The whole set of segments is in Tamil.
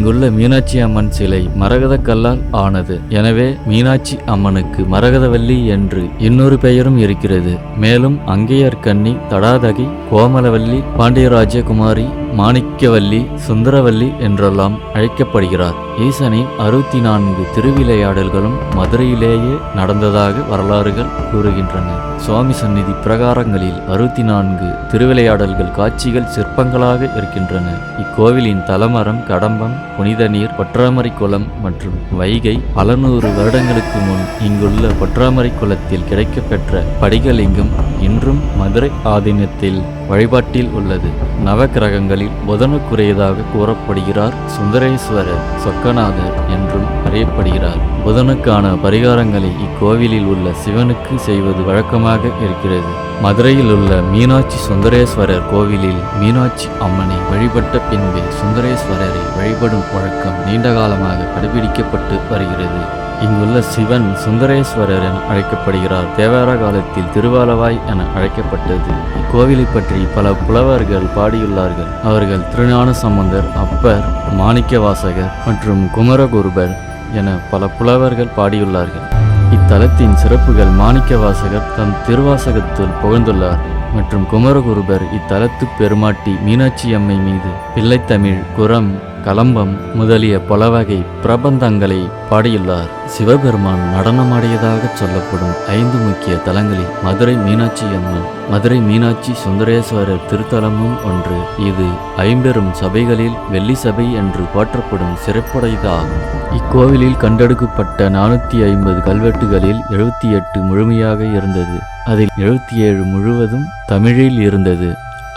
இங்குள்ள மீனாட்சி அம்மன் சிலை மரகத கல்லால் ஆனது. எனவே மீனாட்சி அம்மனுக்கு மரகதவல்லி என்று இன்னொரு பெயரும் இருக்கிறது. மேலும் அங்கையர்கண்ணி, தடாதகி, கோமலவல்லி, பாண்டியராஜகுமாரி, மாணிக்கவல்லி, சுந்தரவல்லி என்றெல்லாம் அழைக்கப்படுகிறார். ஈசனின் 64 திருவிளையாடல்களும் மதுரையிலேயே நடந்ததாக வரலாறுகள் கூறுகின்றன. சுவாமி சந்நிதி பிரகாரங்களில் 64 திருவிளையாடல்கள் காட்சிகள் சிற்பங்களாக இருக்கின்றன. இக்கோவிலின் தலமரம், கடம்பம், புனித நீர், பொற்றாமரை குளம் மற்றும் வைகை. பல 100 வருடங்களுக்கு முன் இங்குள்ள பொற்றாமரை குளத்தில் கிடைக்கப்பெற்ற படிகலிங்கம் இன்றும் மதுரை ஆதீனத்தில் வழிபாட்டில் உள்ளது. நவக்கிரகங்களில் புதனுக்குரியதாக கூறப்படுகிறார். சுந்தரேஸ்வரர் சொக்கநாதர் என்றும் அறியப்படுகிறார். புதனுக்கான பரிகாரங்களை இக்கோவிலில் உள்ள சிவனுக்கு செய்வது வழக்கமாக இருக்கிறது. மதுரையில் உள்ள மீனாட்சி சுந்தரேஸ்வரர் கோவிலில் மீனாட்சி அம்மனை வழிபட்ட பின்பே சுந்தரேஸ்வரரை வழிபடும் வழக்கம் நீண்டகாலமாக கடைபிடிக்கப்பட்டு வருகிறது. இங்குள்ள சிவன் சுந்தரேஸ்வரர் என அழைக்கப்படுகிறார். தேவார காலத்தில் திருவாலவாய் என அழைக்கப்பட்டது. இக்கோவிலை பற்றி பல புலவர்கள் பாடியுள்ளார்கள். அவர்கள் திருஞான சம்பந்தர், அப்பர், மாணிக்கவாசகர் மற்றும் குமரகுருபர் என பல புலவர்கள் பாடியுள்ளார்கள். இத்தலத்தின் சிறப்புகள் மாணிக்கவாசகர் தம் திருவாசகத்தில் புகழ்ந்துள்ளார் மற்றும் குமரகுருபர் இத்தலத்து பெருமாட்டி மீனாட்சி அம்மை மீது பிள்ளைத்தமிழ், குரம், கலம்பம் முதலிய பலவகை பிரபந்தங்களை பாடியுள்ளார். சிவபெருமான் நடனமாடியதாக சொல்லப்படும் 5 முக்கிய தலங்களில் மதுரை மீனாட்சி அம்மன், மதுரை மீனாட்சி சுந்தரேஸ்வரர் திருத்தலமும் ஒன்று. இது 50 சபைகளில் வெள்ளி சபை என்று போற்றப்படும் சிறப்புடையதாகும். இக்கோவிலில் கண்டெடுக்கப்பட்ட 450 கல்வெட்டுகளில் 78 முழுமையாக இருந்தது. அதில் 77 முழுவதும் தமிழில் இருந்தது.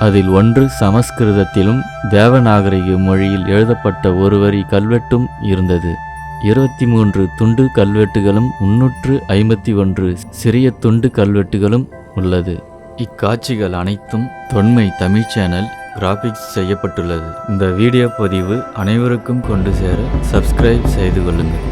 அதில் 1 சமஸ்கிருதத்திலும் தேவநாகரிக மொழியில் எழுதப்பட்ட 1 வரி கல்வெட்டும் இருந்தது. 23 துண்டு கல்வெட்டுகளும் 351 சிறிய துண்டு கல்வெட்டுகளும் உள்ளது. இக்காட்சிகள் அனைத்தும் தொன்மை தமிழ் சேனல் கிராபிக்ஸ் செய்யப்பட்டுள்ளது. இந்த வீடியோ பதிவு அனைவருக்கும் கொண்டு சேர சப்ஸ்கிரைப் செய்து கொள்ளுங்கள்.